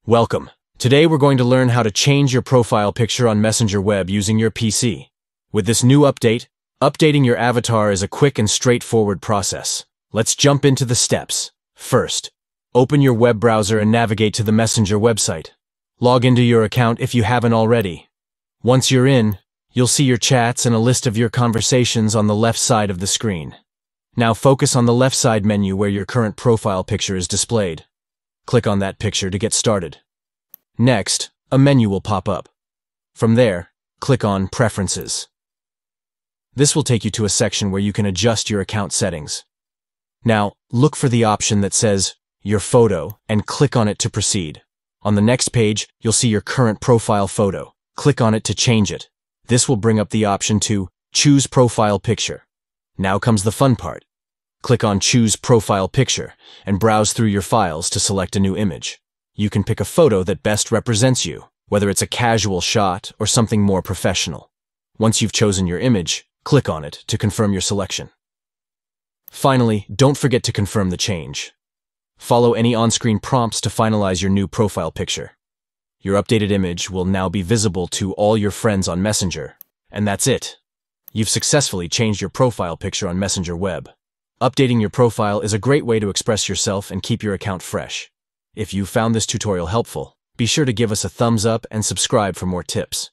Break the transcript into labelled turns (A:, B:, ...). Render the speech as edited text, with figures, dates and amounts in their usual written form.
A: Welcome. Today we're going to learn how to change your profile picture on Messenger Web using your PC. With this new update, updating your avatar is a quick and straightforward process. Let's jump into the steps. First, open your web browser and navigate to the Messenger website. Log into your account if you haven't already. Once you're in, you'll see your chats and a list of your conversations on the left side of the screen. Now focus on the left side menu where your current profile picture is displayed. Click on that picture to get started. Next, a menu will pop up. From there, click on Preferences. This will take you to a section where you can adjust your account settings. Now, look for the option that says Your Photo and click on it to proceed. On the next page, you'll see your current profile photo. Click on it to change it. This will bring up the option to Choose Profile Picture. Now comes the fun part. Click on Choose Profile Picture and browse through your files to select a new image. You can pick a photo that best represents you, whether it's a casual shot or something more professional. Once you've chosen your image, click on it to confirm your selection. Finally, don't forget to confirm the change. Follow any on-screen prompts to finalize your new profile picture. Your updated image will now be visible to all your friends on Messenger. And that's it. You've successfully changed your profile picture on Messenger Web. Updating your profile is a great way to express yourself and keep your account fresh. If you found this tutorial helpful, be sure to give us a thumbs up and subscribe for more tips.